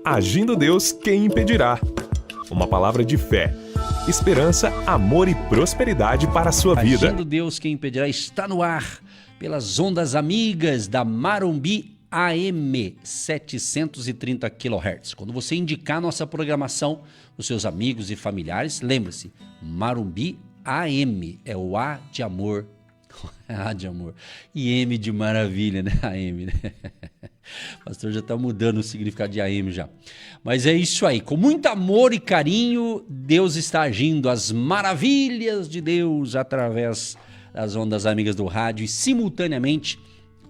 Agindo Deus, quem impedirá? Uma palavra de fé, esperança, amor e prosperidade para a sua vida. Agindo Deus, quem impedirá, está no ar pelas ondas amigas da Marumbi AM 730 kHz. Quando você indicar nossa programação aos seus amigos e familiares, lembre-se, Marumbi AM é o A de amor. A de amor. E M de maravilha, né? AM, né? O pastor já está mudando o significado de AM já. Mas é isso aí. Com muito amor e carinho, Deus está agindo as maravilhas de Deus através das ondas amigas do rádio e simultaneamente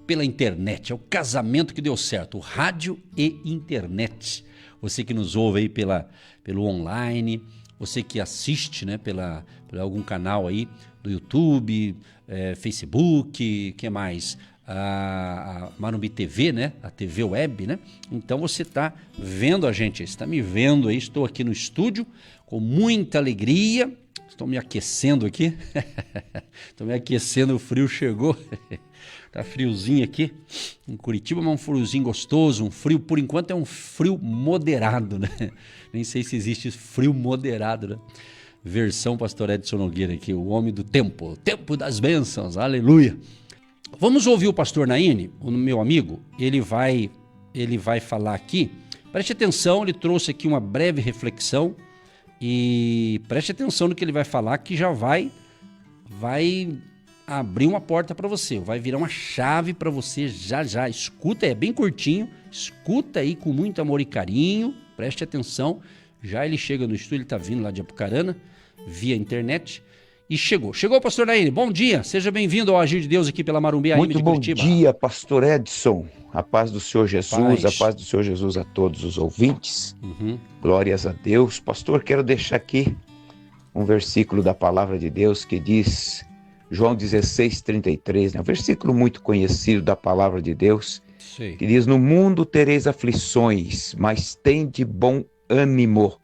pela internet. É o casamento que deu certo. O rádio e internet. Você que nos ouve aí pelo online, você que assiste, né, por algum canal aí do YouTube, Facebook, que mais? A Marumbi TV, né? A TV Web, né? Então você está vendo a gente, está me vendo aí, estou aqui no estúdio com muita alegria, estou me aquecendo aqui, estou me aquecendo, o frio chegou, tá friozinho aqui em Curitiba, mas um friozinho gostoso, um frio, por enquanto é um frio moderado, né? Nem sei se existe frio moderado, né? Versão Pastor Edson Nogueira aqui, o homem do tempo, o tempo das bênçãos, aleluia. Vamos ouvir o pastor Naine, o meu amigo, ele vai falar aqui, preste atenção, ele trouxe aqui uma breve reflexão e preste atenção no que ele vai falar, que já vai abrir uma porta para você, vai virar uma chave para você já, escuta, é bem curtinho, escuta aí com muito amor e carinho, preste atenção, já ele chega no estúdio, ele está vindo lá de Apucarana, via internet, e chegou o pastor Naine, bom dia, seja bem-vindo ao Agir de Deus aqui pela Marumbi AM de Curitiba. Muito bom dia, pastor Edson, a paz do Senhor Jesus, a paz do Senhor Jesus a todos os ouvintes, Glórias a Deus. Pastor, quero deixar aqui um versículo da palavra de Deus que diz, João 16:33, né? Um versículo muito conhecido da palavra de Deus, Sim. Que diz, no mundo tereis aflições, mas tende bom ânimo,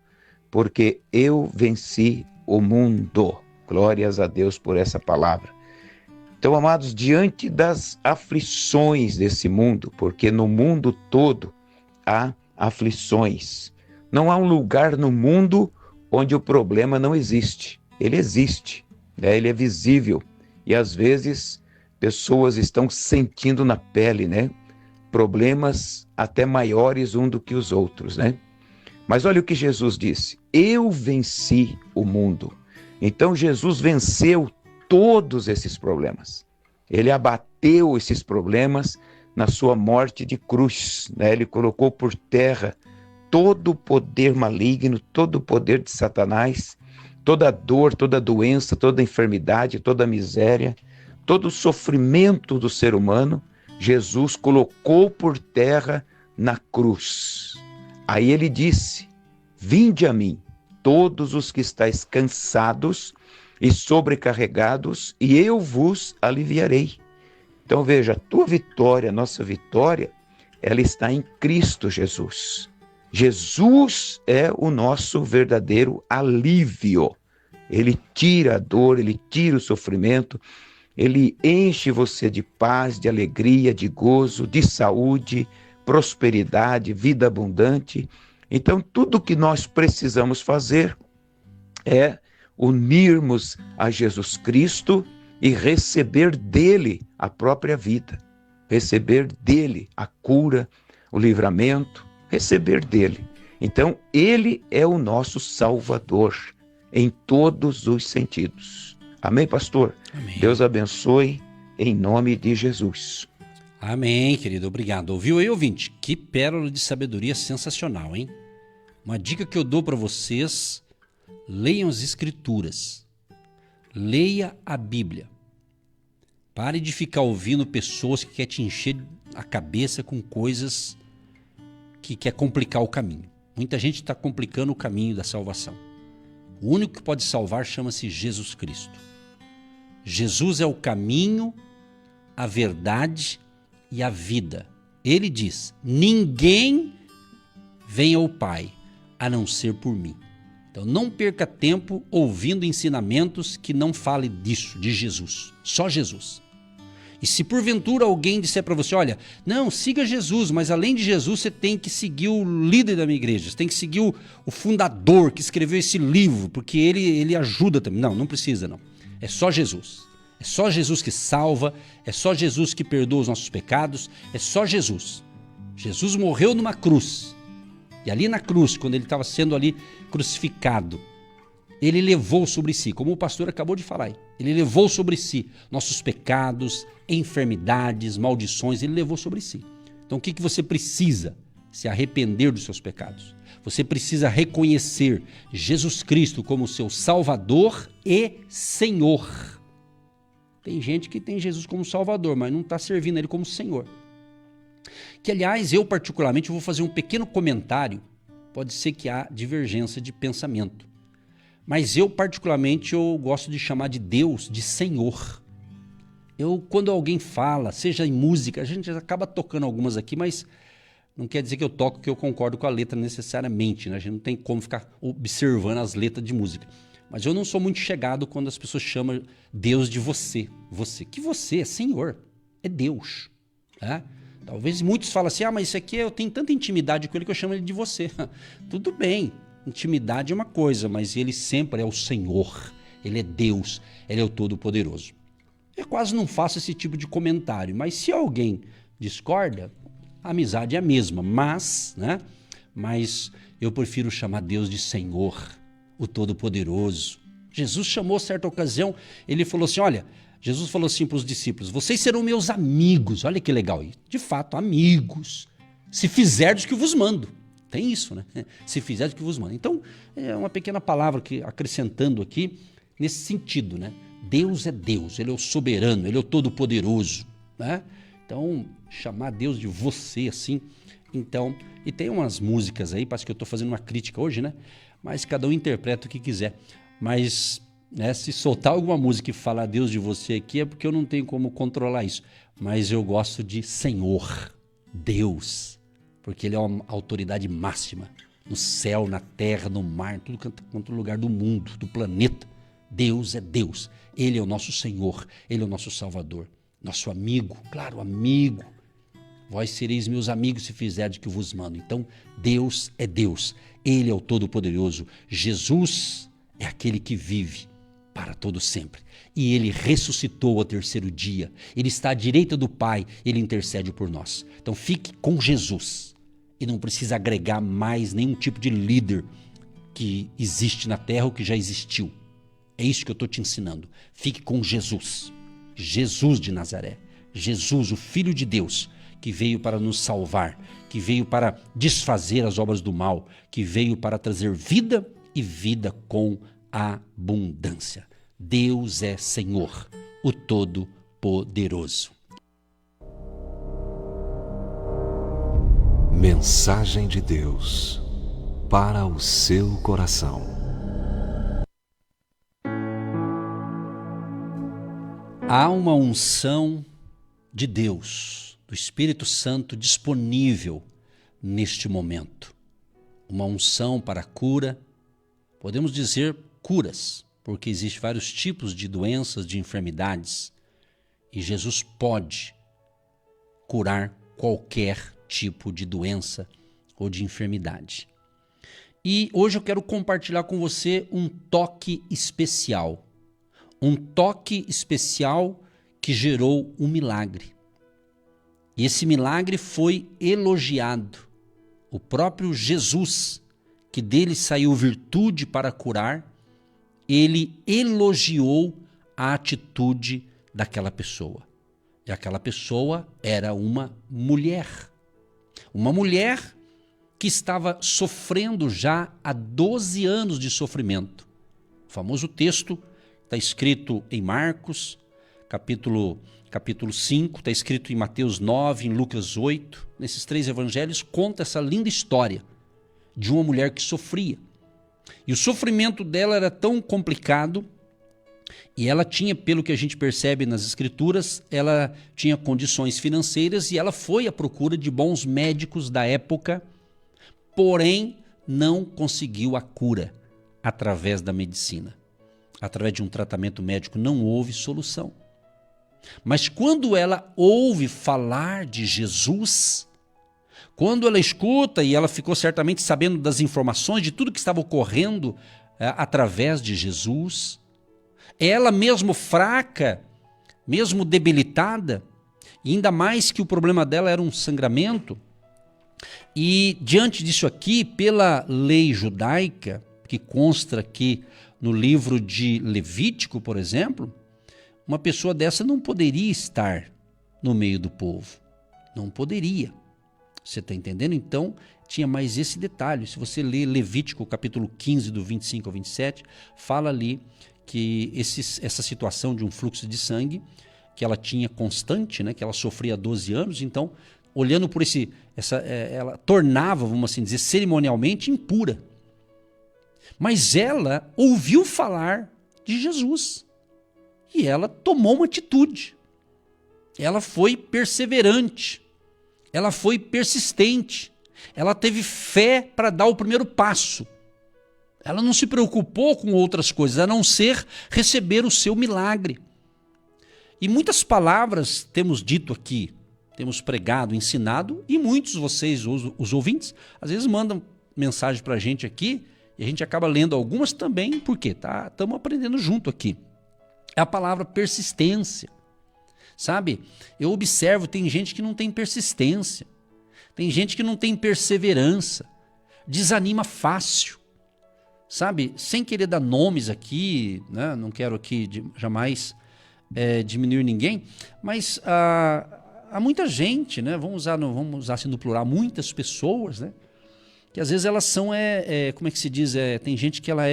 porque eu venci o mundo. Glórias a Deus por essa palavra. Então, amados, diante das aflições desse mundo, porque no mundo todo há aflições, não há um lugar no mundo onde o problema não existe. Ele existe, né? Ele é visível e às vezes pessoas estão sentindo na pele, né? Problemas até maiores um do que os outros, né? Mas olha o que Jesus disse, eu venci o mundo. Então Jesus venceu todos esses problemas. Ele abateu esses problemas na sua morte de cruz, né? Ele colocou por terra todo o poder maligno, todo o poder de Satanás, toda dor, toda doença, toda enfermidade, toda miséria, todo o sofrimento do ser humano, Jesus colocou por terra na cruz. Aí ele disse, vinde a mim, todos os que estáis cansados e sobrecarregados, e eu vos aliviarei. Então veja, a tua vitória, a nossa vitória, ela está em Cristo Jesus. Jesus é o nosso verdadeiro alívio. Ele tira a dor, ele tira o sofrimento, ele enche você de paz, de alegria, de gozo, de saúde, prosperidade, vida abundante. Então, tudo que nós precisamos fazer é unirmos a Jesus Cristo e receber dele a própria vida, receber dele a cura, o livramento, receber dele. Então, ele é o nosso Salvador em todos os sentidos. Amém, pastor? Amém. Deus abençoe em nome de Jesus. Amém, querido, obrigado. Ouviu aí, ouvinte? Que pérola de sabedoria sensacional, hein? Uma dica que eu dou para vocês, leiam as escrituras, leia a Bíblia. Pare de ficar ouvindo pessoas que querem te encher a cabeça com coisas que quer complicar o caminho. Muita gente está complicando o caminho da salvação. O único que pode salvar chama-se Jesus Cristo. Jesus é o caminho, a verdade e a vida. Ele diz, ninguém vem ao Pai a não ser por mim. Então não perca tempo ouvindo ensinamentos que não falem disso, de Jesus. Só Jesus. E se porventura alguém disser para você, olha, não, siga Jesus, mas além de Jesus você tem que seguir o líder da minha igreja, você tem que seguir o fundador que escreveu esse livro, porque ele ajuda também. Não, não precisa não. É só Jesus. É só Jesus que salva, é só Jesus que perdoa os nossos pecados, é só Jesus. Jesus morreu numa cruz. E ali na cruz, quando ele estava sendo ali crucificado, ele levou sobre si, como o pastor acabou de falar aí, ele levou sobre si nossos pecados, enfermidades, maldições, ele levou sobre si. Então o que você precisa? Se arrepender dos seus pecados. Você precisa reconhecer Jesus Cristo como seu Salvador e Senhor. Tem gente que tem Jesus como Salvador, mas não está servindo ele como Senhor. Que, aliás, eu particularmente vou fazer um pequeno comentário. Pode ser que há divergência de pensamento. Mas eu, particularmente, eu gosto de chamar de Deus de Senhor. Quando alguém fala, seja em música, a gente acaba tocando algumas aqui, mas não quer dizer que eu toco que eu concordo com a letra necessariamente, né? A gente não tem como ficar observando as letras de música. Mas eu não sou muito chegado quando as pessoas chamam Deus de você. Você. Que você é Senhor, é Deus. Né? Talvez muitos falem assim, mas isso aqui eu tenho tanta intimidade com ele que eu chamo ele de você. Tudo bem, intimidade é uma coisa, mas ele sempre é o Senhor. Ele é Deus, ele é o Todo-Poderoso. Eu quase não faço esse tipo de comentário, mas se alguém discorda, a amizade é a mesma, mas eu prefiro chamar Deus de Senhor, o Todo-Poderoso. Jesus chamou certa ocasião, ele falou assim, Jesus falou assim para os discípulos, vocês serão meus amigos, olha que legal, de fato, amigos, se fizerdes o que vos mando. Tem isso, né? Se fizerdes o que vos mando. Então, é uma pequena palavra que acrescentando aqui, nesse sentido, né? Deus é Deus, ele é o soberano, ele é o todo-poderoso, né? Então, chamar Deus de você assim, então, e tem umas músicas aí, parece que eu estou fazendo uma crítica hoje, né? Mas cada um interpreta o que quiser. Mas, né, se soltar alguma música e falar Deus de você aqui, é porque eu não tenho como controlar isso. Mas eu gosto de Senhor, Deus, porque ele é uma autoridade máxima no céu, na terra, no mar, em tudo quanto lugar do mundo, do planeta. Deus é Deus, ele é o nosso Senhor, ele é o nosso Salvador, nosso amigo, claro, amigo. Vós sereis meus amigos se fizerdes o que vos mando. Então, Deus é Deus, ele é o Todo-Poderoso. Jesus é aquele que vive para todo sempre. E ele ressuscitou ao terceiro dia. Ele está à direita do Pai, ele intercede por nós. Então, fique com Jesus. E não precisa agregar mais nenhum tipo de líder que existe na terra ou que já existiu. É isso que eu estou te ensinando. Fique com Jesus. Jesus de Nazaré. Jesus, o Filho de Deus, que veio para nos salvar, que veio para desfazer as obras do mal, que veio para trazer vida e vida com abundância. Deus é Senhor, o Todo-Poderoso. Mensagem de Deus para o seu coração. Há uma unção de Deus, do Espírito Santo disponível neste momento. Uma unção para cura, podemos dizer curas, porque existem vários tipos de doenças, de enfermidades, e Jesus pode curar qualquer tipo de doença ou de enfermidade. E hoje eu quero compartilhar com você um toque especial. Um toque especial que gerou um milagre. E esse milagre foi elogiado. O próprio Jesus, que dele saiu virtude para curar, ele elogiou a atitude daquela pessoa. E aquela pessoa era uma mulher. Uma mulher que estava sofrendo já há 12 anos de sofrimento. O famoso texto está escrito em Marcos, capítulo 5, está escrito em Mateus 9, em Lucas 8. Nesses 3 evangelhos conta essa linda história de uma mulher que sofria. E o sofrimento dela era tão complicado, e ela tinha, pelo que a gente percebe nas escrituras, ela tinha condições financeiras e ela foi à procura de bons médicos da época, porém não conseguiu a cura através da medicina. Através de um tratamento médico não houve solução. Mas quando ela ouve falar de Jesus, quando ela escuta, e ela ficou certamente sabendo das informações de tudo que estava ocorrendo através de Jesus, ela mesmo fraca, mesmo debilitada, e ainda mais que o problema dela era um sangramento, e diante disso aqui, pela lei judaica, que consta aqui no livro de Levítico, por exemplo, uma pessoa dessa não poderia estar no meio do povo. Não poderia. Você está entendendo? Então, tinha mais esse detalhe. Se você ler Levítico, capítulo 15, do 25 ao 27, fala ali que essa situação de um fluxo de sangue, que ela tinha constante, né, que ela sofria há 12 anos, então, olhando por ela tornava, vamos assim dizer, cerimonialmente impura. Mas ela ouviu falar de Jesus. E ela tomou uma atitude. Ela foi perseverante. Ela foi persistente. Ela teve fé para dar o primeiro passo. Ela não se preocupou com outras coisas, a não ser receber o seu milagre. E muitas palavras temos dito aqui, temos pregado, ensinado, e muitos de vocês, os ouvintes, às vezes mandam mensagem para a gente aqui, e a gente acaba lendo algumas também, porque estamos aprendendo junto aqui. É a palavra persistência. Sabe? Eu observo, tem gente que não tem persistência. Tem gente que não tem perseverança. Desanima fácil. Sabe? Sem querer dar nomes aqui, né? Não quero aqui jamais diminuir ninguém, mas há muita gente, né? Vamos usar assim no plural, muitas pessoas, né? Que às vezes elas são, como é que se diz? Tem gente que ela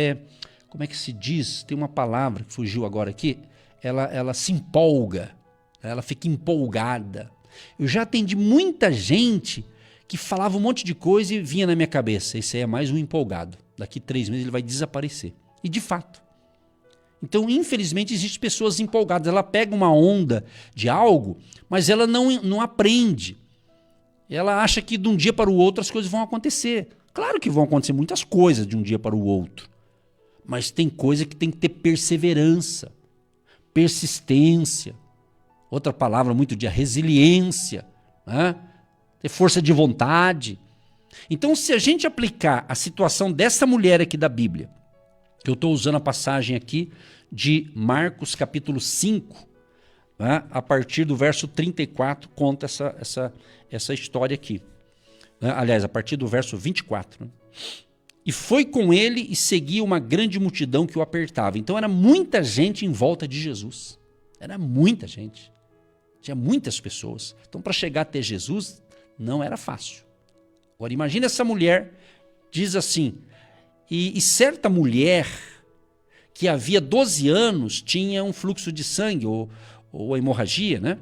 como é que se diz? Tem uma palavra que fugiu agora aqui. Ela se empolga, ela fica empolgada. Eu já atendi muita gente que falava um monte de coisa e vinha na minha cabeça, esse aí é mais um empolgado. Daqui 3 meses ele vai desaparecer. E de fato. Então, infelizmente, existem pessoas empolgadas. Ela pega uma onda de algo, mas ela não aprende. Ela acha que de um dia para o outro as coisas vão acontecer. Claro que vão acontecer muitas coisas de um dia para o outro. Mas tem coisa que tem que ter perseverança, persistência. Outra palavra muito dia, resiliência, né? Ter força de vontade. Então, se a gente aplicar a situação dessa mulher aqui da Bíblia, que eu estou usando a passagem aqui de Marcos capítulo 5, né? A partir do verso 34, conta essa história aqui. Né? Aliás, a partir do verso 24, né? E foi com ele e seguia uma grande multidão que o apertava. Então era muita gente em volta de Jesus. Era muita gente. Tinha muitas pessoas. Então para chegar até Jesus não era fácil. Agora imagina essa mulher, diz assim, e certa mulher que havia 12 anos tinha um fluxo de sangue ou a hemorragia, né?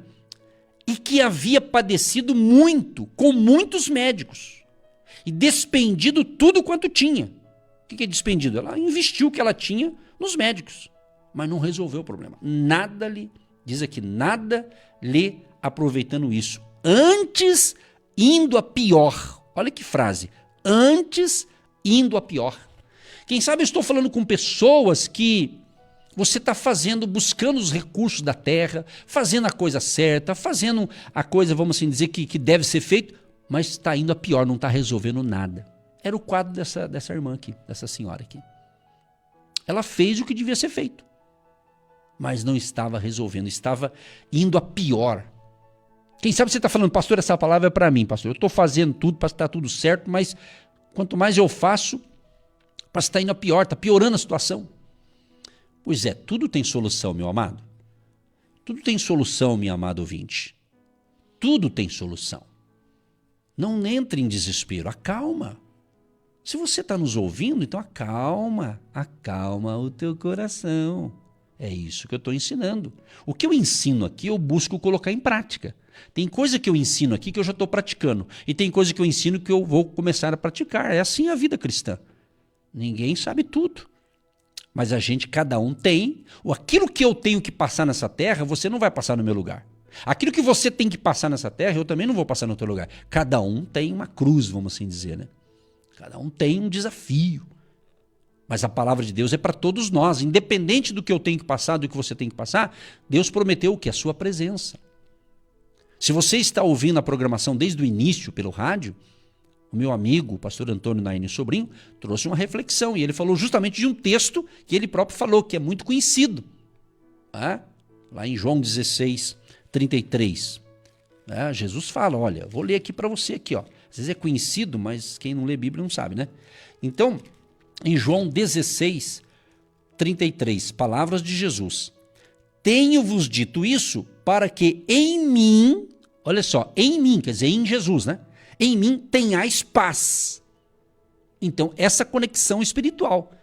E que havia padecido muito, com muitos médicos. E despendido tudo quanto tinha. O que é despendido? Ela investiu o que ela tinha nos médicos, mas não resolveu o problema. Nada lhe, diz aqui, nada lhe aproveitando isso. Antes indo a pior. Olha que frase. Antes indo a pior. Quem sabe eu estou falando com pessoas que você está buscando os recursos da terra, fazendo a coisa certa, fazendo a coisa, vamos assim dizer, que deve ser feito, mas está indo a pior, não está resolvendo nada. Era o quadro dessa irmã aqui, dessa senhora aqui. Ela fez o que devia ser feito, mas não estava resolvendo, estava indo a pior. Quem sabe você está falando, pastor, essa palavra é para mim, pastor. Eu estou fazendo tudo para estar tudo certo, mas quanto mais eu faço, parece que está indo a pior, está piorando a situação. Pois é, tudo tem solução, meu amado. Tudo tem solução, minha amada ouvinte. Tudo tem solução. Não entre em desespero, acalma. Se você está nos ouvindo, então acalma o teu coração. É isso que eu estou ensinando. O que eu ensino aqui, eu busco colocar em prática. Tem coisa que eu ensino aqui que eu já estou praticando. E tem coisa que eu ensino que eu vou começar a praticar. É assim a vida cristã. Ninguém sabe tudo. Mas cada um tem. Aquilo que eu tenho que passar nessa terra, você não vai passar no meu lugar. Aquilo que você tem que passar nessa terra, eu também não vou passar no teu lugar. Cada um tem uma cruz, vamos assim dizer, né? Cada um tem um desafio. Mas a palavra de Deus é para todos nós, independente do que eu tenho que passar, do que você tem que passar, Deus prometeu o quê? A sua presença. Se você está ouvindo a programação desde o início pelo rádio, o meu amigo, o pastor Antônio Naine Sobrinho, trouxe uma reflexão e ele falou justamente de um texto que ele próprio falou, que é muito conhecido. Lá em João 16, 33. Jesus fala, olha, vou ler aqui para você aqui, ó. Às vezes é conhecido, mas quem não lê Bíblia não sabe, né? Então, em João 16, 33, palavras de Jesus. Tenho-vos dito isso para que em mim, olha só, em mim, quer dizer, em Jesus, né? Em mim tenhais paz. Então, essa conexão espiritual.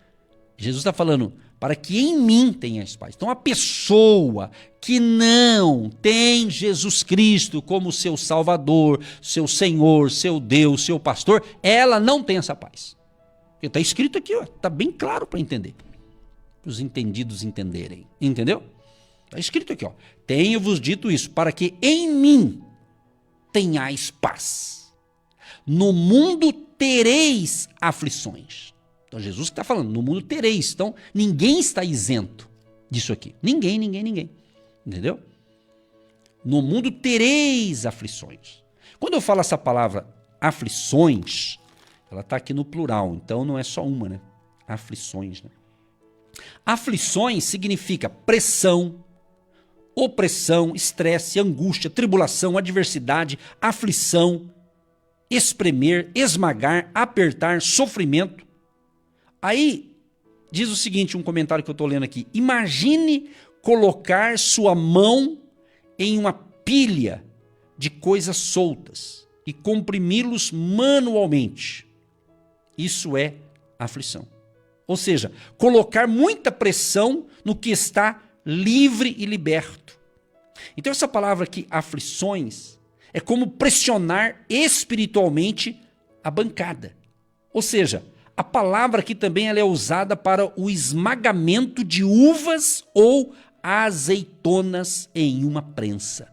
Jesus está falando, para que em mim tenhais paz. Então, a pessoa que não tem Jesus Cristo como seu Salvador, seu Senhor, seu Deus, seu pastor, ela não tem essa paz. Está escrito aqui, está bem claro para entender. Para os entendidos entenderem. Entendeu? Está escrito aqui, ó. Tenho-vos dito isso, para que em mim tenhais paz. No mundo tereis aflições. Então Jesus está falando, no mundo tereis. Então ninguém está isento disso aqui. Ninguém. Entendeu? No mundo tereis aflições. Quando eu falo essa palavra aflições, ela está aqui no plural, então não é só uma, né? Aflições, né? Aflições significa pressão, opressão, estresse, angústia, tribulação, adversidade, aflição, espremer, esmagar, apertar, sofrimento. Aí diz o seguinte, um comentário que eu estou lendo aqui. Imagine colocar sua mão em uma pilha de coisas soltas e comprimi-los manualmente. Isso é aflição. Ou seja, colocar muita pressão no que está livre e liberto. Então essa palavra aqui, aflições, é como pressionar espiritualmente a bancada. Ou seja, a palavra aqui também ela é usada para o esmagamento de uvas ou azeitonas em uma prensa.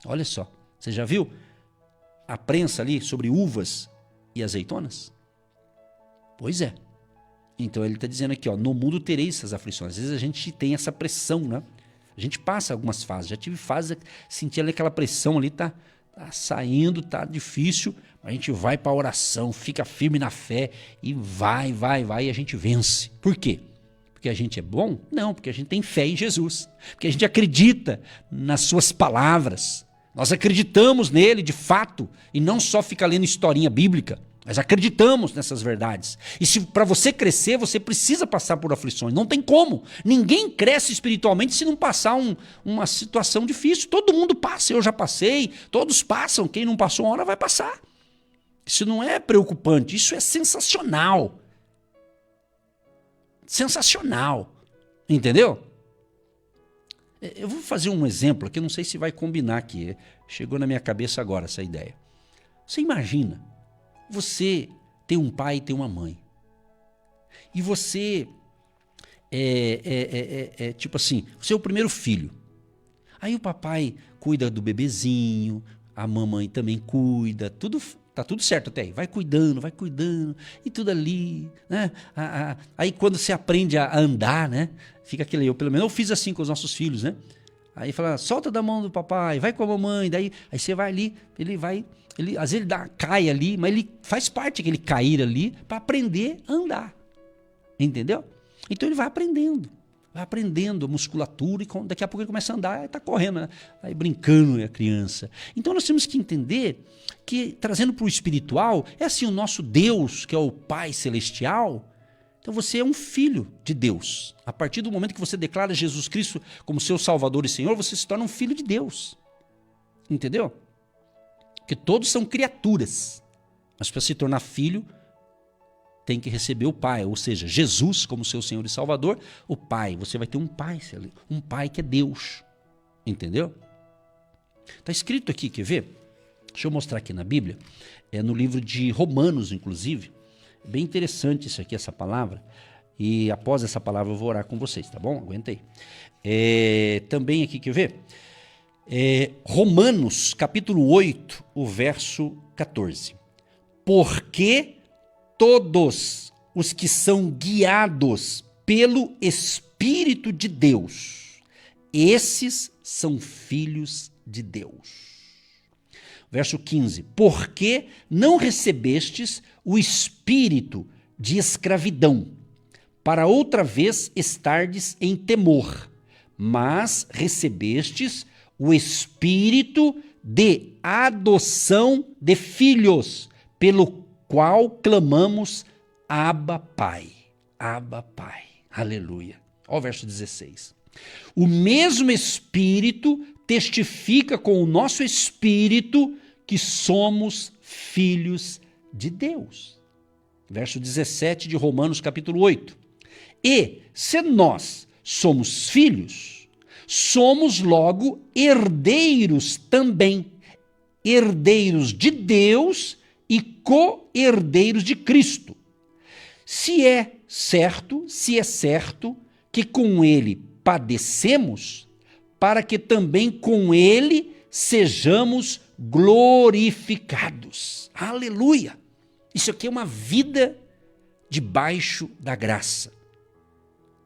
Olha só, você já viu a prensa ali sobre uvas e azeitonas? Pois é. Então ele está dizendo aqui, ó, no mundo tereis essas aflições. Às vezes a gente tem essa pressão, né? A gente passa algumas fases. Já tive fases, senti ali aquela pressão ali, tá saindo, tá difícil. A gente vai para a oração, fica firme na fé e vai, e a gente vence. Por quê? Porque a gente é bom? Não, porque a gente tem fé em Jesus. Porque a gente acredita nas suas palavras. Nós acreditamos nele de fato e não só fica lendo historinha bíblica. Nós acreditamos nessas verdades. E se para você crescer, você precisa passar por aflições. Não tem como. Ninguém cresce espiritualmente se não passar uma situação difícil. Todo mundo passa. Eu já passei. Todos passam. Quem não passou uma hora vai passar. Isso não é preocupante. Isso é sensacional. Sensacional. Entendeu? Eu vou fazer um exemplo aqui. Eu não sei se vai combinar aqui. Chegou na minha cabeça agora essa ideia. Você imagina. Você tem um pai e tem uma mãe. E você tipo assim, você é o primeiro filho. Aí o papai cuida do bebezinho, a mamãe também cuida, tá tudo certo até aí. Vai cuidando, e tudo ali, né? Aí quando você aprende a andar, né? Fica aquele, pelo menos eu fiz assim com os nossos filhos, né? Aí fala, solta da mão do papai, vai com a mamãe, aí você vai ali, às vezes ele cai ali, mas ele faz parte aquele cair ali para aprender a andar. Entendeu? Então ele vai aprendendo a musculatura e daqui a pouco ele começa a andar e está correndo, né? Aí brincando a criança. Então nós temos que entender que, trazendo para o espiritual, é assim, o nosso Deus, que é o Pai Celestial. Então você é um filho de Deus. A partir do momento que você declara Jesus Cristo como seu Salvador e Senhor, você se torna um filho de Deus. Entendeu? Porque todos são criaturas. Mas para se tornar filho, tem que receber o Pai. Ou seja, Jesus como seu Senhor e Salvador, o Pai. Você vai ter um Pai que é Deus. Entendeu? Está escrito aqui, quer ver? Deixa eu mostrar aqui na Bíblia. É no livro de Romanos, inclusive. Bem interessante isso aqui, essa palavra. E após essa palavra eu vou orar com vocês, tá bom? Aguenta aí. Também aqui, quer ver? Romanos, capítulo 8, o verso 14. Porque todos os que são guiados pelo Espírito de Deus. Esses são filhos de Deus. Verso 15. Porque não recebestes o espírito de escravidão, para outra vez estardes em temor, mas recebestes o espírito de adoção de filhos, pelo qual clamamos, Abba, Pai. Abba, Pai. Aleluia. Olha o verso 16. O mesmo Espírito testifica com o nosso espírito que somos filhos de Deus. Verso 17 de Romanos capítulo 8. E se nós somos filhos, somos logo herdeiros também, herdeiros de Deus e co-herdeiros de Cristo. Se é certo que com ele padecemos, para que também com ele sejamos glorificados. Aleluia! Isso aqui é uma vida debaixo da graça.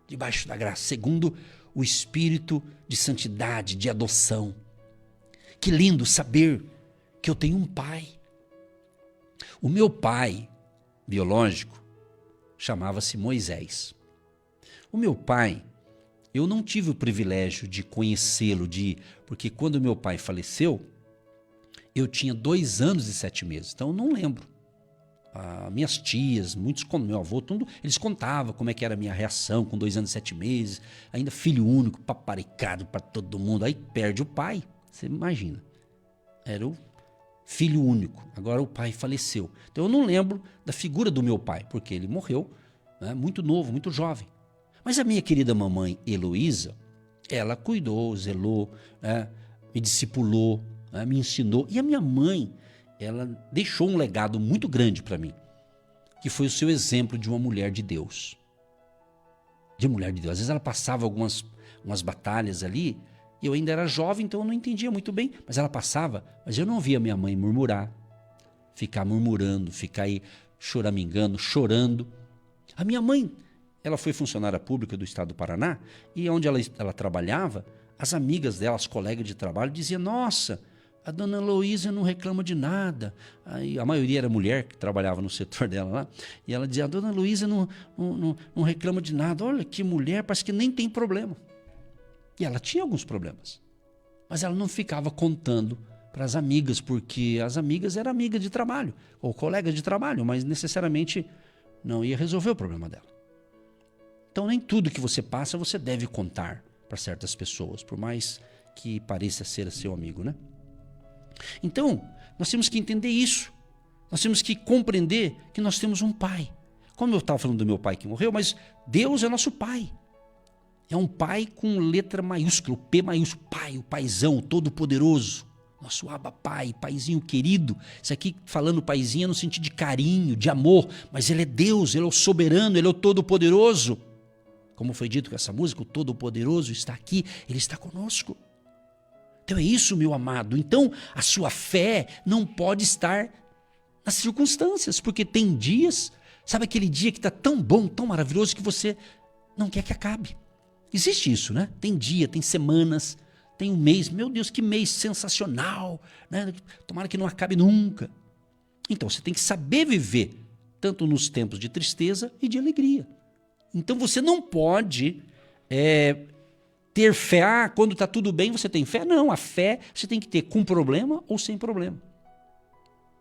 Debaixo da graça, segundo o Espírito de santidade, de adoção. Que lindo saber que eu tenho um pai. O meu pai biológico chamava-se Moisés. O meu pai, eu não tive o privilégio de conhecê-lo, porque quando meu pai faleceu, eu tinha 2 anos e 7 meses, então eu não lembro. Minhas tias, meu avô, tudo, eles contavam como é que era a minha reação com 2 anos e 7 meses, ainda filho único, paparicado para todo mundo, aí perde o pai, você imagina. Era o filho único, agora o pai faleceu. Então eu não lembro da figura do meu pai, porque ele morreu, né, muito novo, muito jovem. Mas a minha querida mamãe Heloísa, ela cuidou, zelou, né, me discipulou, né, me ensinou. E a minha mãe, ela deixou um legado muito grande para mim, que foi o seu exemplo de uma mulher de Deus. De mulher de Deus. Às vezes ela passava umas batalhas ali, e eu ainda era jovem, então eu não entendia muito bem, mas ela passava, mas eu não via minha mãe murmurar, ficar murmurando, ficar aí choramingando, chorando. A minha mãe, ela foi funcionária pública do estado do Paraná, e onde ela trabalhava, as amigas dela, as colegas de trabalho, diziam, nossa, a dona Heloísa não reclama de nada. Aí, a maioria era mulher que trabalhava no setor dela lá, e ela dizia, a dona Heloísa não reclama de nada, olha que mulher, parece que nem tem problema. E ela tinha alguns problemas, mas ela não ficava contando para as amigas, porque as amigas eram amigas de trabalho, ou colegas de trabalho, mas necessariamente não ia resolver o problema dela. Então nem tudo que você passa você deve contar para certas pessoas, por mais que pareça ser seu amigo, né? Então, nós temos que entender isso. Nós temos que compreender que nós temos um pai. Como eu estava falando do meu pai que morreu, mas Deus é nosso pai. É um pai com letra maiúscula, o P maiúsculo, pai, o paizão, o todo-poderoso. Nosso Abba Pai, paizinho querido. Isso aqui falando paizinho é no sentido de carinho, de amor, mas ele é Deus, ele é o soberano, ele é o todo-poderoso. Como foi dito com essa música, o todo-poderoso está aqui, ele está conosco. Então é isso, meu amado. Então a sua fé não pode estar nas circunstâncias, porque tem dias, sabe aquele dia que está tão bom, tão maravilhoso, que você não quer que acabe. Existe isso, né? Tem dia, tem semanas, tem um mês. Meu Deus, que mês sensacional, né? Tomara que não acabe nunca. Então você tem que saber viver, tanto nos tempos de tristeza e de alegria. Então você não pode ter fé, quando está tudo bem você tem fé. Não, a fé você tem que ter com problema ou sem problema.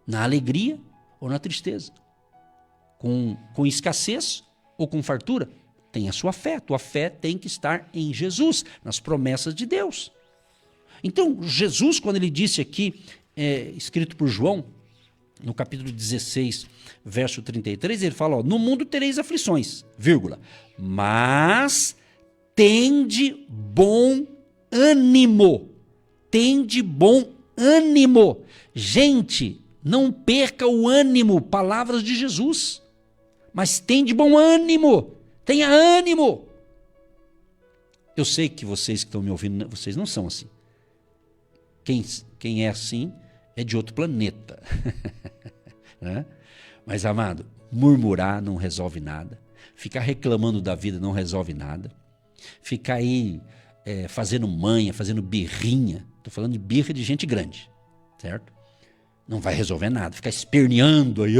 Na alegria ou na tristeza. Com escassez ou com fartura. Tem a sua fé. Tua fé tem que estar em Jesus, nas promessas de Deus. Então Jesus, quando ele disse aqui, escrito por João, no capítulo 16, verso 33, ele fala, no mundo tereis aflições, vírgula, mas tende bom ânimo. Tende bom ânimo. Gente, não perca o ânimo, palavras de Jesus. Mas tende bom ânimo. Tenha ânimo. Eu sei que vocês que estão me ouvindo, vocês não são assim. Quem é assim é de outro planeta. Né? Mas, amado, Murmurar não resolve nada. Ficar reclamando da vida não resolve nada. Ficar aí fazendo manha, fazendo birrinha. Estou falando de birra de gente grande, certo? Não vai resolver nada. Ficar esperneando aí.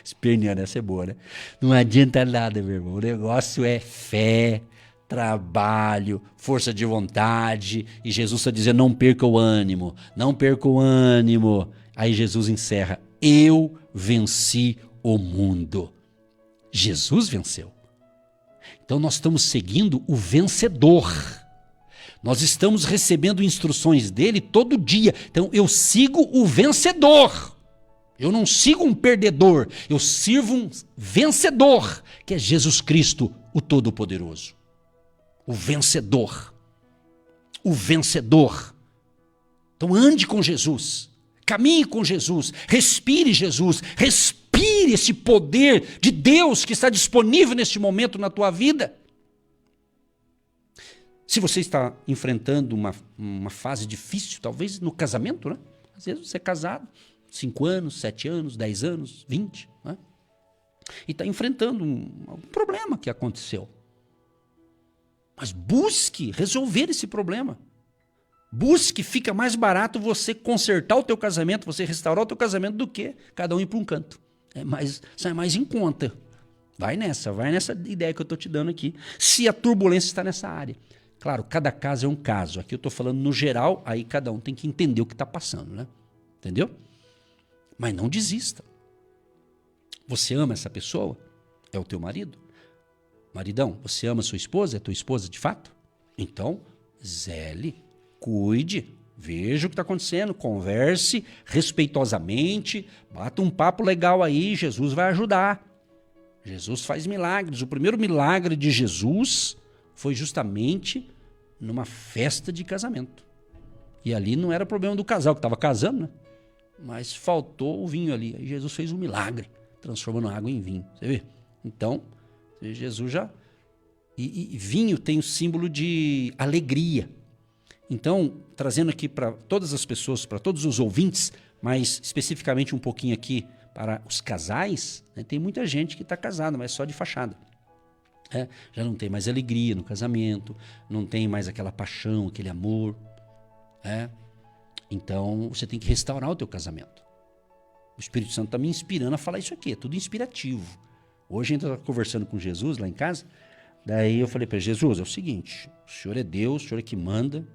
Esperneando, essa é boa, né? Não adianta nada, meu irmão. O negócio é fé, trabalho, força de vontade. E Jesus está dizendo, não perca o ânimo. Não perca o ânimo. Aí Jesus encerra, eu venci o mundo. Jesus venceu. Então nós estamos seguindo o vencedor. Nós estamos recebendo instruções dele todo dia. Então eu sigo o vencedor. Eu não sigo um perdedor. Eu sirvo um vencedor, que é Jesus Cristo, o Todo-Poderoso. O vencedor. O vencedor. Então ande com Jesus. Caminhe com Jesus. Respire Jesus. Respire esse poder de Deus que está disponível neste momento na tua vida. Se você está enfrentando uma fase difícil, talvez no casamento, né? Às vezes você é casado, 5 anos, 7 anos, 10 anos, 20, né? E está enfrentando um problema que aconteceu. Mas busque resolver esse problema. Busque, fica mais barato você consertar o teu casamento, você restaurar o teu casamento do que cada um ir para um canto. Sai mais em conta. Vai nessa ideia que eu estou te dando aqui. Se a turbulência está nessa área. Claro, cada caso é um caso. Aqui eu estou falando no geral, aí cada um tem que entender o que está passando, né? Entendeu? Mas não desista. Você ama essa pessoa? É o teu marido? Maridão, você ama sua esposa? É tua esposa de fato? Então, zele, cuide, veja o que está acontecendo, converse respeitosamente, bata um papo legal aí, Jesus vai ajudar. Jesus faz milagres. O primeiro milagre de Jesus foi justamente numa festa de casamento. E ali não era problema do casal que estava casando, né? Mas faltou o vinho ali. Aí Jesus fez um milagre, transformando água em vinho. Você vê? Então, Jesus já... E vinho tem o símbolo de alegria. Então, trazendo aqui para todas as pessoas, para todos os ouvintes, mas especificamente um pouquinho aqui para os casais, né? Tem muita gente que está casada, mas só de fachada. Já não tem mais alegria no casamento, não tem mais aquela paixão, aquele amor. Então, você tem que restaurar o teu casamento. O Espírito Santo está me inspirando a falar isso aqui, é tudo inspirativo. Hoje a gente estava conversando com Jesus lá em casa, daí eu falei para Jesus, é o seguinte, o Senhor é Deus, o Senhor é que manda,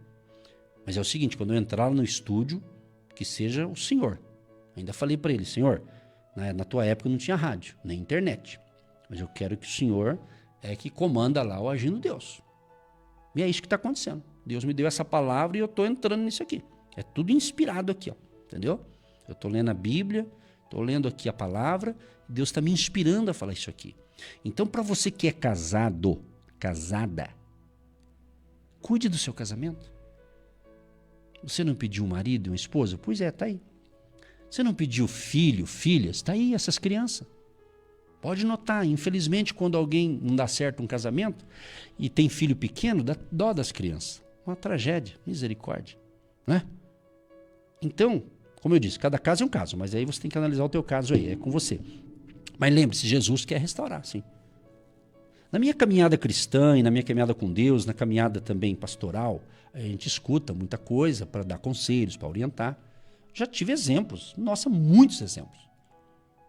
mas é o seguinte, quando eu entrar no estúdio, que seja o Senhor. Ainda falei para ele, Senhor, na tua época não tinha rádio, nem internet, mas eu quero que o Senhor é que comanda lá o agindo Deus. E é isso que está acontecendo. Deus me deu essa palavra e eu estou entrando nisso aqui. É tudo inspirado aqui, ó, entendeu? Eu estou lendo a Bíblia, estou lendo aqui a palavra, e Deus está me inspirando a falar isso aqui. Então, para você que é casado, casada, cuide do seu casamento. Você não pediu um marido e uma esposa? Pois é, está aí. Você não pediu filho, filhas? Está aí essas crianças. Pode notar, infelizmente, quando alguém não dá certo um casamento e tem filho pequeno, dá dó das crianças. Uma tragédia, misericórdia. Né? Então, como eu disse, cada caso é um caso, mas aí você tem que analisar o teu caso aí, é com você. Mas lembre-se, Jesus quer restaurar, sim. Na minha caminhada cristã e na minha caminhada com Deus, na caminhada também pastoral, a gente escuta muita coisa para dar conselhos, para orientar. Já tive exemplos, nossa, muitos exemplos.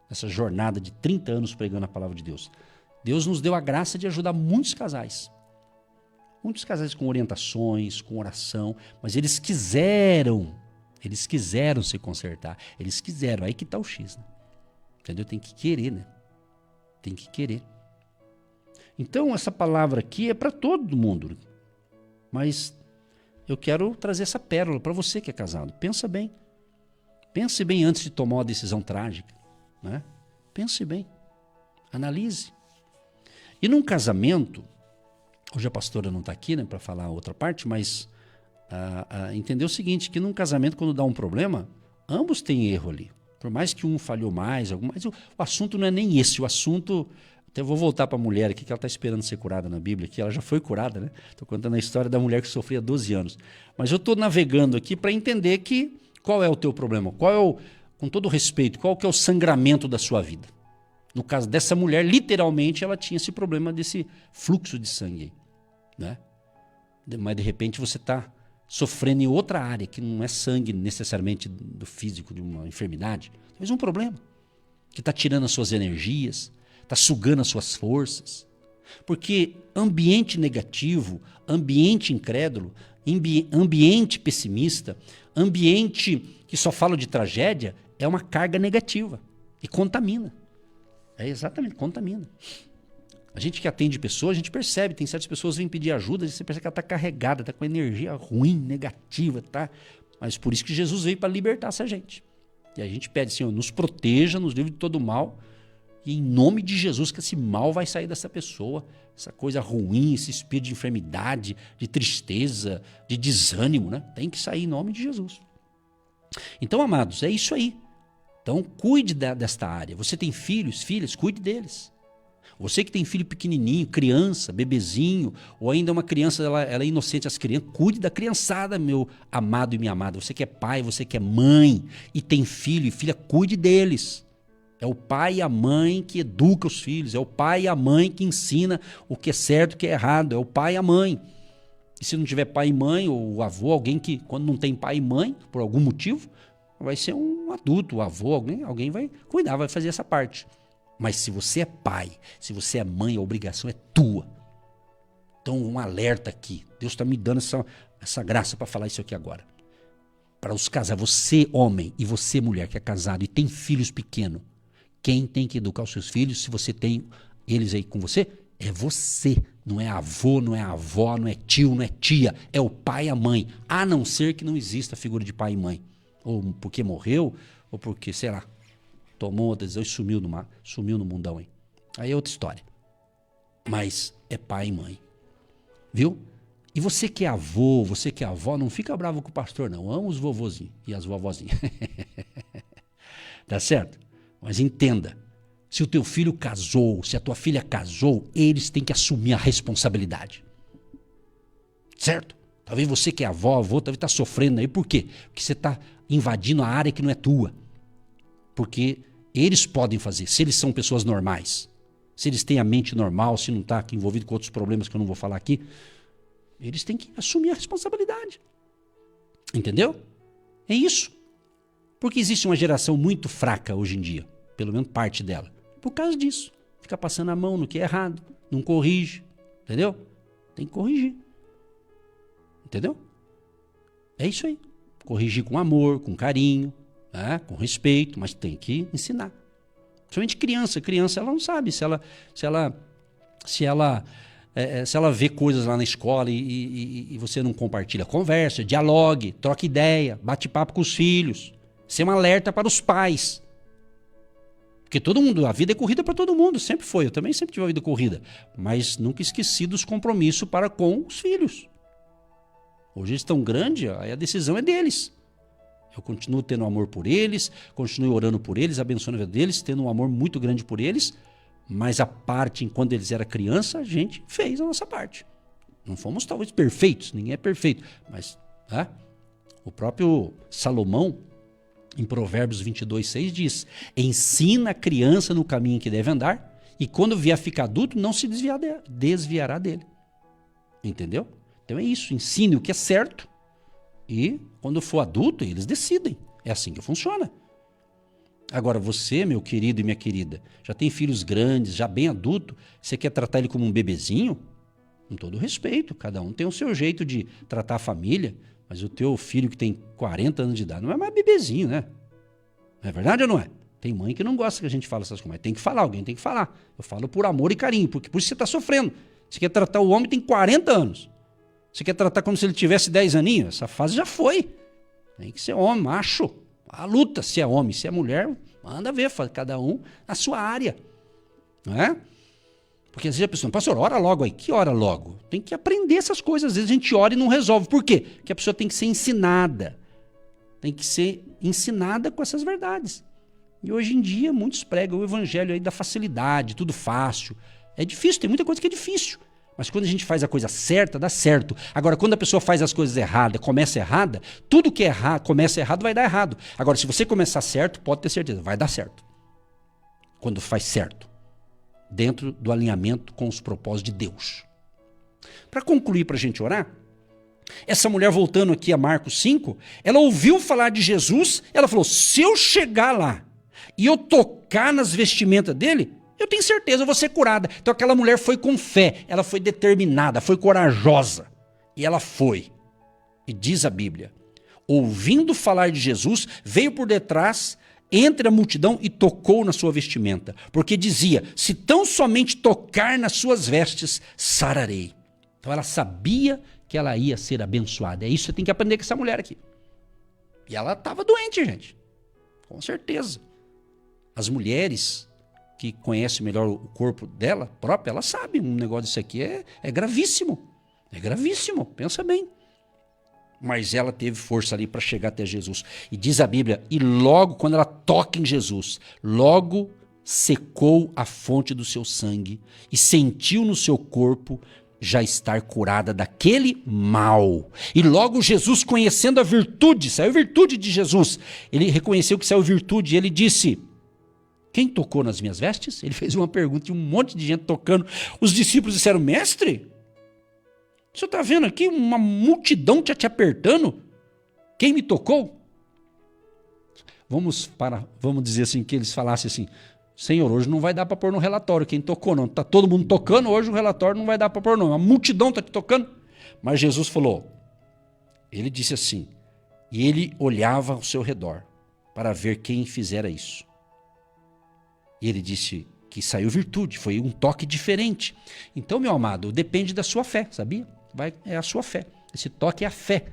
Essa jornada de 30 anos pregando a palavra de Deus. Deus nos deu a graça de ajudar muitos casais. Muitos casais com orientações, com oração, mas eles quiseram se consertar. Eles quiseram, aí que está o X, né? Entendeu? Tem que querer, né? Tem que querer. Então, essa palavra aqui é para todo mundo. Mas eu quero trazer essa pérola para você que é casado. Pensa bem. Pense bem antes de tomar uma decisão trágica. Né? Pense bem, analise. E num casamento, hoje a pastora não está aqui, né, para falar a outra parte, mas entender o seguinte, que num casamento, quando dá um problema, ambos têm erro ali. Por mais que um falhou mais, mas o assunto não é nem esse, o assunto... Até vou voltar para a mulher aqui, que ela está esperando ser curada na Bíblia, que ela já foi curada, né? Estou contando a história da mulher que sofria 12 anos. Mas eu estou navegando aqui para entender qual é o teu problema, com todo respeito, qual que é o sangramento da sua vida? No caso dessa mulher, literalmente, ela tinha esse problema desse fluxo de sangue, né? Mas, de repente, você está sofrendo em outra área, que não é sangue necessariamente do físico, de uma enfermidade, mas um problema que está tirando as suas energias, está sugando as suas forças. Porque ambiente negativo, ambiente incrédulo, ambiente pessimista, ambiente que só fala de tragédia, é uma carga negativa e contamina. É exatamente, contamina. A gente que atende pessoas, a gente percebe, tem certas pessoas que vêm pedir ajuda, você percebe que ela está carregada, está com energia ruim, negativa, tá? Mas por isso que Jesus veio para libertar essa gente. E a gente pede, Senhor, nos proteja, nos livre de todo mal, e em nome de Jesus que esse mal vai sair dessa pessoa, essa coisa ruim, esse espírito de enfermidade, de tristeza, de desânimo, né? Tem que sair em nome de Jesus. Então, amados, é isso aí. Então, cuide desta área. Você tem filhos, filhas, cuide deles. Você que tem filho pequenininho, criança, bebezinho, ou ainda uma criança, ela é inocente, as crianças, cuide da criançada, meu amado e minha amada. Você que é pai, você que é mãe e tem filho e filha, cuide deles. É o pai e a mãe que educa os filhos, é o pai e a mãe que ensina o que é certo e o que é errado, é o pai e a mãe. E se não tiver pai e mãe, ou o avô, alguém que, quando não tem pai e mãe, por algum motivo, vai ser um adulto, o avô, alguém vai cuidar, vai fazer essa parte. Mas se você é pai, se você é mãe, a obrigação é tua. Então, um alerta aqui. Deus está me dando essa graça para falar isso aqui agora. Para os casais, você homem e você mulher que é casado e tem filhos pequenos, quem tem que educar os seus filhos, se você tem eles aí com você, é você. Não é avô, não é avó, não é tio, não é tia. É o pai e a mãe. A não ser que não exista a figura de pai e mãe. Ou porque morreu, ou porque, sei lá, tomou outra decisão e sumiu no mundão, hein? Aí é outra história. Mas é pai e mãe. Viu? E você que é avô, você que é avó, não fica bravo com o pastor, não. Ama os vovozinhos e as vovozinhas. Tá certo? Mas entenda, se o teu filho casou, se a tua filha casou, eles têm que assumir a responsabilidade. Certo? Talvez você que é avô, talvez está sofrendo aí. Por quê? Porque você está invadindo a área que não é tua. Porque eles podem fazer, se eles são pessoas normais, se eles têm a mente normal, se não está envolvido com outros problemas que eu não vou falar aqui, eles têm que assumir a responsabilidade. Entendeu? É isso. Porque existe uma geração muito fraca hoje em dia, pelo menos parte dela, por causa disso. Fica passando a mão no que é errado, não corrige, entendeu? Tem que corrigir. Entendeu? É isso aí. Corrigir com amor, com carinho, né? Com respeito, mas tem que ensinar. Principalmente criança ela não sabe se ela vê coisas lá na escola e você não compartilha, conversa, dialogue, troca ideia, bate papo com os filhos, ser um alerta para os pais. Porque todo mundo, a vida é corrida para todo mundo, sempre foi, eu também sempre tive uma vida corrida, mas nunca esqueci dos compromissos para com os filhos. Hoje eles estão grandes, aí a decisão é deles. Eu continuo tendo amor por eles, continuo orando por eles, abençoando a vida deles, tendo um amor muito grande por eles, mas a parte, enquanto eles eram criança, a gente fez a nossa parte. Não fomos talvez perfeitos, ninguém é perfeito, mas o próprio Salomão, em Provérbios 22:6 diz: ensina a criança no caminho que deve andar, e quando vier a ficar adulto, não se desviará dele. Entendeu? Então é isso, ensine o que é certo, e quando for adulto, eles decidem. É assim que funciona. Agora você, meu querido e minha querida, já tem filhos grandes, já bem adulto, você quer tratar ele como um bebezinho? Com todo respeito, cada um tem o seu jeito de tratar a família, mas o teu filho que tem 40 anos de idade não é mais bebezinho, né? Não é verdade ou não é? Tem mãe que não gosta que a gente fale essas coisas, mas tem que falar, alguém tem que falar. Eu falo por amor e carinho, porque por isso você está sofrendo. Você quer tratar o homem que tem 40 anos. Você quer tratar como se ele tivesse 10 aninhos? Essa fase já foi. Tem que ser homem, macho. A luta, se é homem, se é mulher, manda ver, cada um na sua área. Não é? Porque às vezes a pessoa, pastor, ora logo aí. Que ora logo? Tem que aprender essas coisas. Às vezes a gente ora e não resolve. Por quê? Porque a pessoa tem que ser ensinada. Tem que ser ensinada com essas verdades. E hoje em dia muitos pregam o evangelho aí da facilidade, tudo fácil. É difícil, tem muita coisa que é difícil. Mas quando a gente faz a coisa certa, dá certo. Agora, quando a pessoa faz as coisas erradas, começa errada, tudo que começa errado vai dar errado. Agora, se você começar certo, pode ter certeza, vai dar certo. quando faz certo, dentro do alinhamento com os propósitos de Deus. Para concluir, para a gente orar, essa mulher, voltando aqui a Marcos 5, ela ouviu falar de Jesus, ela falou, se eu chegar lá e eu tocar nas vestimentas dele, eu tenho certeza, eu vou ser curada. Então aquela mulher foi com fé, ela foi determinada, foi corajosa. E ela foi. E diz a Bíblia, ouvindo falar de Jesus, veio por detrás, entre a multidão e tocou na sua vestimenta. Porque dizia, se tão somente tocar nas suas vestes, sararei. Então ela sabia que ela ia ser abençoada. É isso que você tem que aprender com essa mulher aqui. E ela estava doente, gente. Com certeza. As mulheres que conhecem melhor o corpo dela própria, elas sabem, um negócio desse aqui é gravíssimo. É gravíssimo, pensa bem. Mas ela teve força ali para chegar até Jesus. E diz a Bíblia, e logo quando ela toca em Jesus, logo secou a fonte do seu sangue e sentiu no seu corpo já estar curada daquele mal. E logo Jesus, conhecendo a virtude, saiu virtude de Jesus, ele reconheceu que saiu virtude, e ele disse, quem tocou nas minhas vestes? Ele fez uma pergunta, e um monte de gente tocando. Os discípulos disseram, mestre, o senhor está vendo aqui uma multidão te apertando? Quem me tocou? Vamos dizer assim, que eles falassem assim, Senhor, hoje não vai dar para pôr no relatório quem tocou, não. Está todo mundo tocando, hoje o relatório não vai dar para pôr, não. A multidão está te tocando. Mas Jesus falou, ele disse assim, e ele olhava ao seu redor para ver quem fizera isso. E ele disse que saiu virtude, foi um toque diferente. Então, meu amado, depende da sua fé, sabia? É a sua fé. Esse toque é a fé.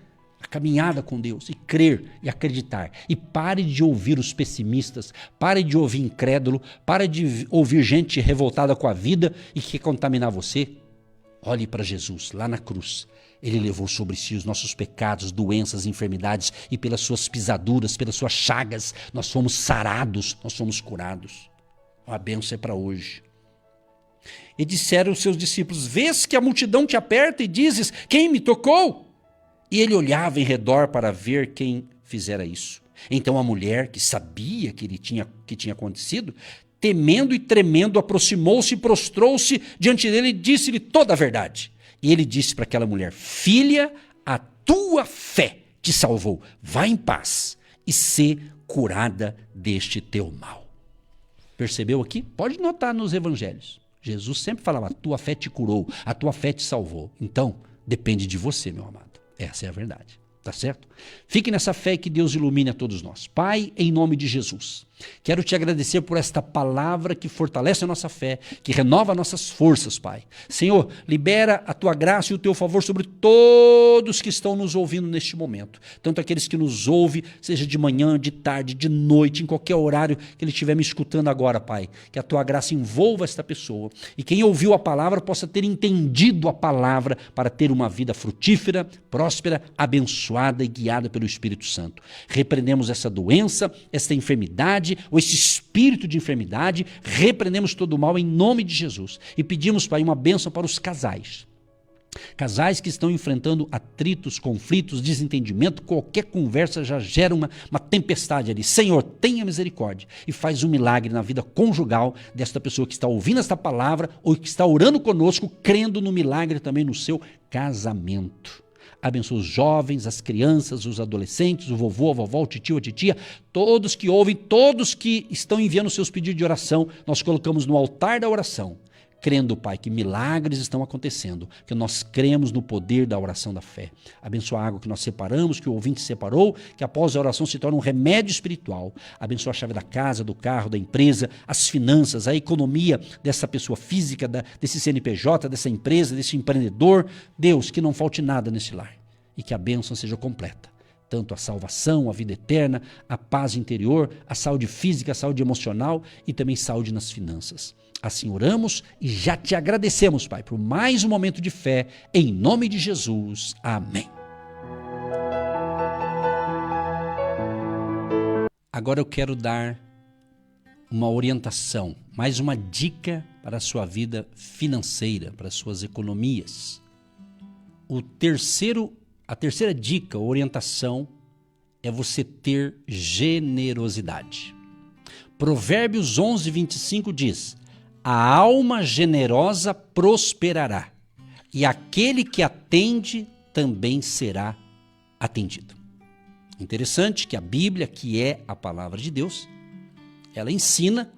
A caminhada com Deus, e crer e acreditar. E pare de ouvir os pessimistas, pare de ouvir incrédulo, pare de ouvir gente revoltada com a vida e que quer contaminar você. Olhe para Jesus, lá na cruz. Ele levou sobre si os nossos pecados, doenças, enfermidades, e pelas suas pisaduras, pelas suas chagas, nós fomos sarados, nós fomos curados. A bênção é para hoje. E disseram os seus discípulos, vês que a multidão te aperta e dizes, quem me tocou? E ele olhava em redor para ver quem fizera isso. Então a mulher, que sabia que tinha acontecido, temendo e tremendo, aproximou-se e prostrou-se diante dele e disse-lhe toda a verdade. E ele disse para aquela mulher, filha, a tua fé te salvou. Vá em paz e sê curada deste teu mal. Percebeu aqui? Pode notar nos evangelhos. Jesus sempre falava, a tua fé te curou, a tua fé te salvou. Então, depende de você, meu amado. Essa é a verdade, tá certo? Fique nessa fé e que Deus ilumine a todos nós. Pai, em nome de Jesus, quero te agradecer por esta palavra que fortalece a nossa fé, que renova nossas forças, Pai. Senhor, libera a tua graça e o teu favor sobre todos que estão nos ouvindo neste momento. Tanto aqueles que nos ouvem, seja de manhã, de tarde, de noite, em qualquer horário que ele estiver me escutando agora, Pai. Que a tua graça envolva esta pessoa. E quem ouviu a palavra possa ter entendido a palavra para ter uma vida frutífera, próspera, abençoada e guiada pelo Espírito Santo. Repreendemos essa doença, essa enfermidade, ou esse espírito de enfermidade, repreendemos todo o mal em nome de Jesus e pedimos, Pai, uma bênção para os casais. Casais que estão enfrentando atritos, conflitos, desentendimento, qualquer conversa já gera uma tempestade ali. Senhor, tenha misericórdia e faz um milagre na vida conjugal desta pessoa que está ouvindo esta palavra ou que está orando conosco, crendo no milagre também no seu casamento. Abençoa os jovens, as crianças, os adolescentes, o vovô, a vovó, o titio, a titia, todos que ouvem, todos que estão enviando seus pedidos de oração, nós colocamos no altar da oração, crendo, Pai, que milagres estão acontecendo, que nós cremos no poder da oração da fé. Abençoa a água que nós separamos, que o ouvinte separou, que após a oração se torna um remédio espiritual. Abençoa a chave da casa, do carro, da empresa, as finanças, a economia dessa pessoa física, desse CNPJ, dessa empresa, desse empreendedor. Deus, que não falte nada nesse lar e que a bênção seja completa. Tanto a salvação, a vida eterna, a paz interior, a saúde física, a saúde emocional e também saúde nas finanças. Assim oramos e já te agradecemos, Pai, por mais um momento de fé, em nome de Jesus. Amém. Agora eu quero dar uma orientação, mais uma dica para a sua vida financeira, para as suas economias. A terceira dica, orientação, é você ter generosidade. Provérbios 11, 25 diz: a alma generosa prosperará, e aquele que atende também será atendido. Interessante que a Bíblia, que é a palavra de Deus, ela ensina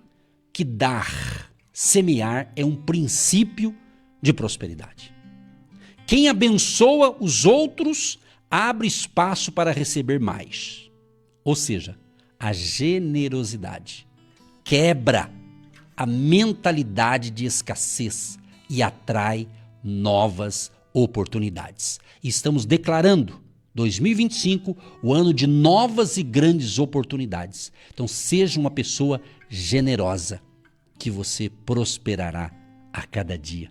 que dar, semear é um princípio de prosperidade. Quem abençoa os outros abre espaço para receber mais. Ou seja, a generosidade quebra a mentalidade de escassez e atrai novas oportunidades. E estamos declarando 2025 o ano de novas e grandes oportunidades. Então seja uma pessoa generosa, que você prosperará a cada dia.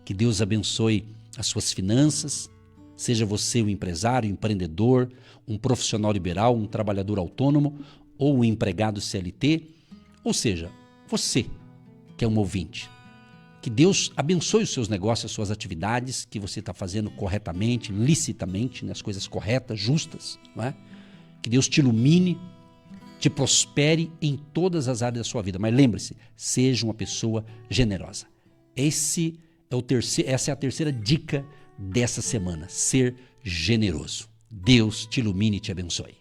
Que Deus abençoe as suas finanças, seja você um empresário, um empreendedor, um profissional liberal, um trabalhador autônomo ou um empregado CLT, ou seja, você que é um ouvinte. Que Deus abençoe os seus negócios, as suas atividades, que você está fazendo corretamente, licitamente, as coisas corretas, justas, não é? Que Deus te ilumine, te prospere em todas as áreas da sua vida. Mas lembre-se, seja uma pessoa generosa. Essa é a terceira dica dessa semana, ser generoso. Deus te ilumine e te abençoe.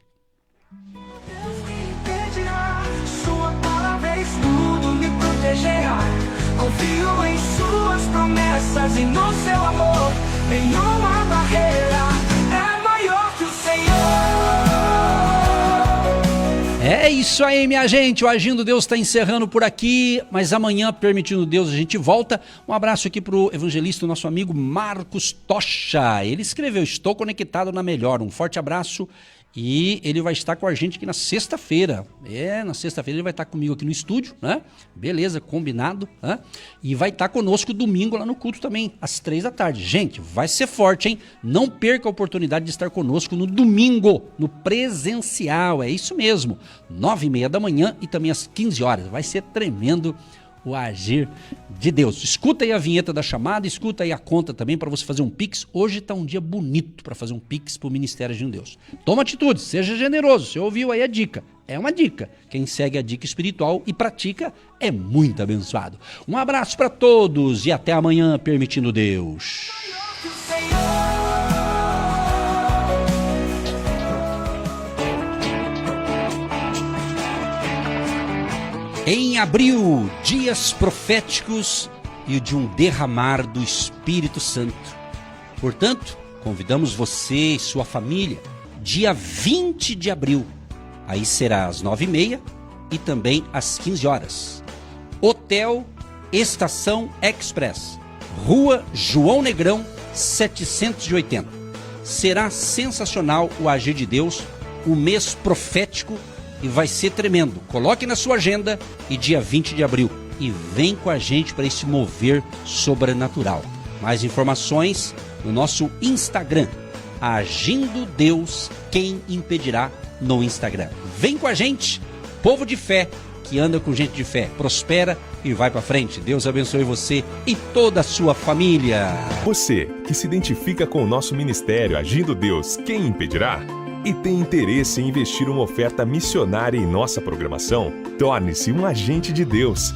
Deus me impedirá, sua palavra é escudo, me protegerá. Confio em suas promessas e no seu amor. Nenhuma barreira é maior que o Senhor. É isso aí, minha gente. O Agindo Deus está encerrando por aqui, mas amanhã, permitindo Deus, a gente volta. Um abraço aqui para o evangelista, o nosso amigo Marcos Tocha. Ele escreveu: estou conectado na melhor. Um forte abraço. E ele vai estar com a gente aqui na sexta-feira. Na sexta-feira ele vai estar comigo aqui no estúdio, né? Beleza, combinado, né? E vai estar conosco domingo lá no culto também, às 15h. Gente, vai ser forte, hein? Não perca a oportunidade de estar conosco no domingo, no presencial. É isso mesmo, 9h30 da manhã e também às 15 horas. Vai ser tremendo o agir de Deus. Escuta aí a vinheta da chamada, escuta aí a conta também para você fazer um Pix. Hoje está um dia bonito para fazer um Pix para o Ministério de Deus. Toma atitude, seja generoso. Você ouviu aí a dica? É uma dica. Quem segue a dica espiritual e pratica é muito abençoado. Um abraço para todos e até amanhã, permitindo Deus. Em abril, dias proféticos e o de um derramar do Espírito Santo. Portanto, convidamos você e sua família, dia 20 de abril. Aí será às 9h30 e também às 15 horas. Hotel Estação Express, Rua João Negrão, 780. Será sensacional o agir de Deus, o mês profético, e vai ser tremendo. Coloque na sua agenda e dia 20 de abril. E vem com a gente para esse mover sobrenatural. Mais informações no nosso Instagram. Agindo Deus, quem impedirá, no Instagram. Vem com a gente, povo de fé, que anda com gente de fé. Prospera e vai para frente. Deus abençoe você e toda a sua família. Você que se identifica com o nosso ministério Agindo Deus, quem impedirá? E tem interesse em investir uma oferta missionária em nossa programação? Torne-se um agente de Deus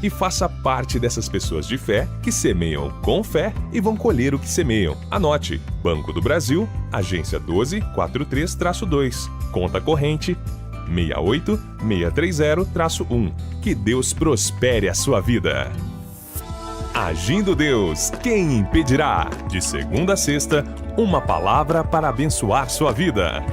e faça parte dessas pessoas de fé que semeiam com fé e vão colher o que semeiam. Anote: Banco do Brasil, agência 1243-2, conta corrente 68630-1. Que Deus prospere a sua vida. Agindo Deus, quem impedirá? De segunda a sexta, uma palavra para abençoar sua vida.